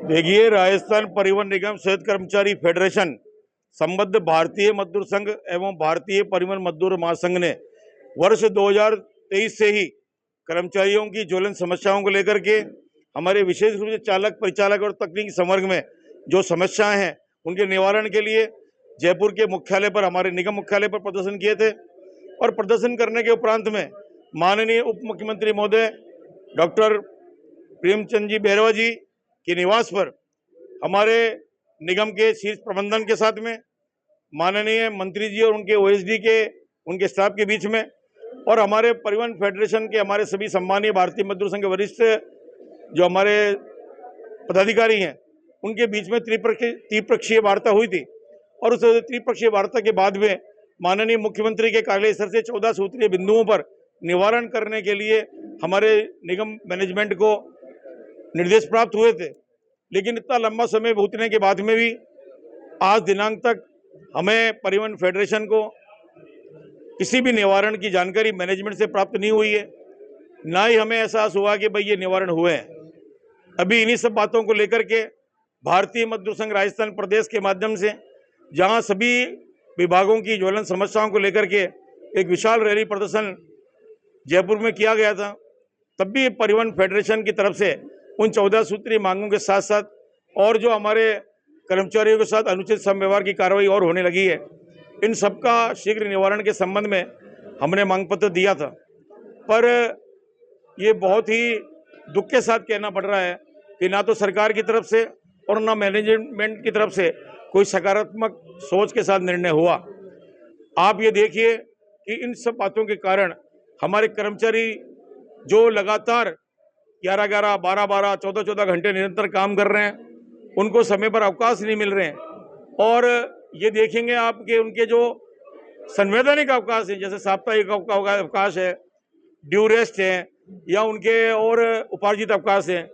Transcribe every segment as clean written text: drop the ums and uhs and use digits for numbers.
देखिए, राजस्थान परिवहन निगम संयुक्त कर्मचारी फेडरेशन संबद्ध भारतीय मजदूर संघ एवं भारतीय परिवहन मजदूर महासंघ ने वर्ष 2023 से ही कर्मचारियों की ज्वलन समस्याओं को लेकर के हमारे विशेष रूप से चालक, परिचालक और तकनीकी संवर्ग में जो समस्याएं हैं उनके निवारण के लिए जयपुर के मुख्यालय पर, हमारे निगम मुख्यालय पर प्रदर्शन किए थे। और प्रदर्शन करने के उपरांत में माननीय उप मुख्यमंत्री महोदय डॉक्टर प्रेमचंद जी बैरवा जी के निवास पर हमारे निगम के शीर्ष प्रबंधन के साथ में माननीय मंत्री जी और उनके ओएसडी के उनके स्टाफ के बीच में और हमारे परिवहन फेडरेशन के हमारे सभी सम्मानीय भारतीय मजदूर संघ के वरिष्ठ जो हमारे पदाधिकारी हैं उनके बीच में त्रिपक्षीय वार्ता हुई थी। और उस त्रिपक्षीय वार्ता के बाद में माननीय मुख्यमंत्री के कार्यालय स्तर से 14 सूत्रीय बिंदुओं पर निवारण करने के लिए हमारे निगम मैनेजमेंट को निर्देश प्राप्त हुए थे। लेकिन इतना लंबा समय बीतने के बाद में भी आज दिनांक तक हमें परिवहन फेडरेशन को किसी भी निवारण की जानकारी मैनेजमेंट से प्राप्त नहीं हुई है, ना ही हमें एहसास हुआ कि भाई ये निवारण हुए हैं। अभी इन्हीं सब बातों को लेकर के भारतीय मजदूर संघ राजस्थान प्रदेश के माध्यम से जहां सभी विभागों की ज्वलन समस्याओं को लेकर के एक विशाल रैली प्रदर्शन जयपुर में किया गया था, तब भी परिवहन फेडरेशन की तरफ से उन 14 सूत्रीय मांगों के साथ साथ और जो हमारे कर्मचारियों के साथ अनुचित समव्यवहार की कार्रवाई और होने लगी है, इन सबका शीघ्र निवारण के संबंध में हमने मांग पत्र दिया था। पर ये बहुत ही दुख के साथ कहना पड़ रहा है कि ना तो सरकार की तरफ से और ना मैनेजमेंट की तरफ से कोई सकारात्मक सोच के साथ निर्णय हुआ। आप ये देखिए कि इन सब बातों के कारण हमारे कर्मचारी जो लगातार 11-11, 12-12, 14-14 घंटे निरंतर काम कर रहे हैं, उनको समय पर अवकाश नहीं मिल रहे हैं। और ये देखेंगे आप कि उनके जो संवैधानिक अवकाश है, जैसे साप्ताहिक अवकाश है, ड्यू रेस्ट है, या उनके और उपार्जित अवकाश है,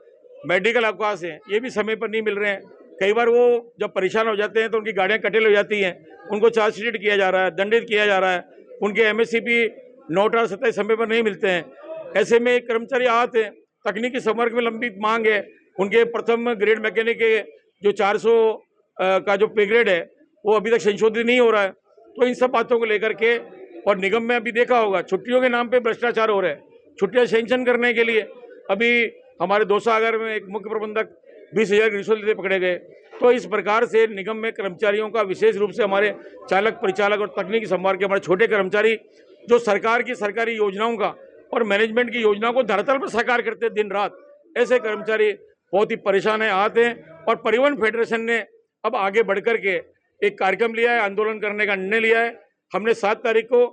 मेडिकल अवकाश है, ये भी समय पर नहीं मिल रहे हैं। कई बार वो जब परेशान हो जाते हैं तो उनकी गाड़ियाँ कटेल हो जाती हैं, उनको चार्जशीट किया जा रहा है, दंडित किया जा रहा है, उनके MSCP नोट और 27 समय पर नहीं मिलते हैं। ऐसे में कर्मचारी आते हैं, तकनीकी संवर्ग में लंबी मांग है, उनके प्रथम ग्रेड मैकेनिक के जो 400 का जो पे ग्रेड है वो अभी तक संशोधित नहीं हो रहा है। तो इन सब बातों को लेकर के, और निगम में अभी देखा होगा छुट्टियों के नाम पे भ्रष्टाचार हो रहा है। छुट्टियां सैंक्शन करने के लिए अभी हमारे दोसागर में एक मुख्य प्रबंधक 20,000 की रिश्वत लेते पकड़े गए। तो इस प्रकार से निगम में कर्मचारियों का, विशेष रूप से हमारे चालक, परिचालक और तकनीकी संवर्ग के हमारे छोटे कर्मचारी जो सरकार की सरकारी योजनाओं का और मैनेजमेंट की योजनाओं को धरातल पर साकार करते दिन रात, ऐसे कर्मचारी बहुत ही परेशान है, आते हैं। और परिवहन फेडरेशन ने अब आगे बढ़कर के एक कार्यक्रम लिया है, आंदोलन करने का निर्णय लिया है। हमने 7 तारीख को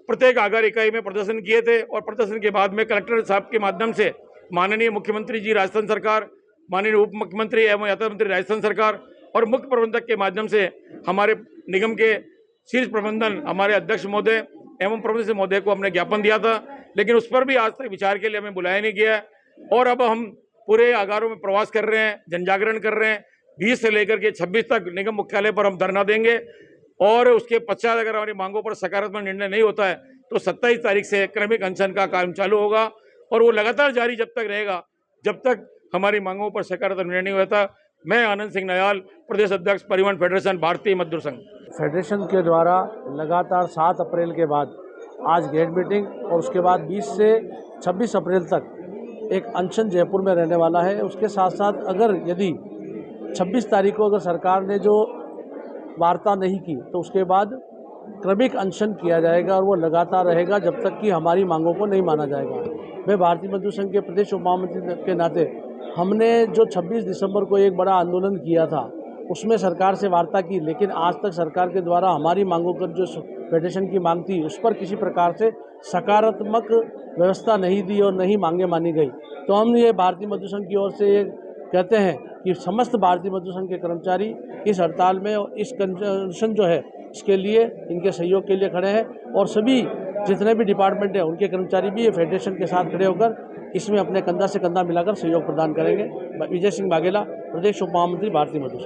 प्रत्येक आगार इकाई में प्रदर्शन किए थे और प्रदर्शन के बाद में कलेक्टर साहब के माध्यम से माननीय मुख्यमंत्री जी राजस्थान सरकार, माननीय उप मुख्यमंत्री एवं यातायात मंत्री राजस्थान सरकार और मुख्य प्रबंधक के माध्यम से हमारे निगम के शीर्ष प्रबंधन, हमारे अध्यक्ष महोदय एवं प्रबंधक महोदय को हमने ज्ञापन दिया था, लेकिन उस पर भी आज तक विचार के लिए हमें बुलाया नहीं गया। और अब हम पूरे आगारों में प्रवास कर रहे हैं, जनजागरण कर रहे हैं। 20 से लेकर के 26 तक निगम मुख्यालय पर हम धरना देंगे और उसके पश्चात अगर हमारी मांगों पर सकारात्मक निर्णय नहीं होता है तो 27 तारीख से क्रमिक अनशन का काम चालू होगा और वो लगातार जारी जब तक रहेगा जब तक हमारी मांगों पर सकारात्मक निर्णय नहीं होता। मैं आनंद सिंह नयाल, प्रदेश अध्यक्ष परिवहन फेडरेशन भारतीय मजदूर संघ। फेडरेशन के द्वारा लगातार 7 अप्रैल के बाद आज ग्रेड मीटिंग और उसके बाद 20 से 26 अप्रैल तक एक अनशन जयपुर में रहने वाला है। उसके साथ साथ अगर यदि 26 तारीख को अगर सरकार ने जो वार्ता नहीं की तो उसके बाद क्रमिक अनशन किया जाएगा और वो लगातार रहेगा जब तक कि हमारी मांगों को नहीं माना जाएगा। मैं भारतीय मजदूर संघ के प्रदेश उप महामंत्री के नाते हमने जो 26 दिसंबर को एक बड़ा आंदोलन किया था उसमें सरकार से वार्ता की, लेकिन आज तक सरकार के द्वारा हमारी मांगों पर जो फेडरेशन की मांग थी उस पर किसी प्रकार से सकारात्मक व्यवस्था नहीं दी और नहीं मांगे मानी गई। तो हम ये भारतीय मजदूर संघ की ओर से ये कहते हैं कि समस्त भारतीय मजदूर संघ के कर्मचारी इस हड़ताल में और इस कंजन जो है इसके लिए, इनके सहयोग के लिए खड़े हैं और सभी जितने भी डिपार्टमेंट हैं उनके कर्मचारी भी ये फेडरेशन के साथ खड़े होकर इसमें अपने कंधा से कंधा मिलाकर सहयोग प्रदान करेंगे। विजय सिंह बाघेला, प्रदेश उप महामंत्री, भारतीय मजदूर संघ।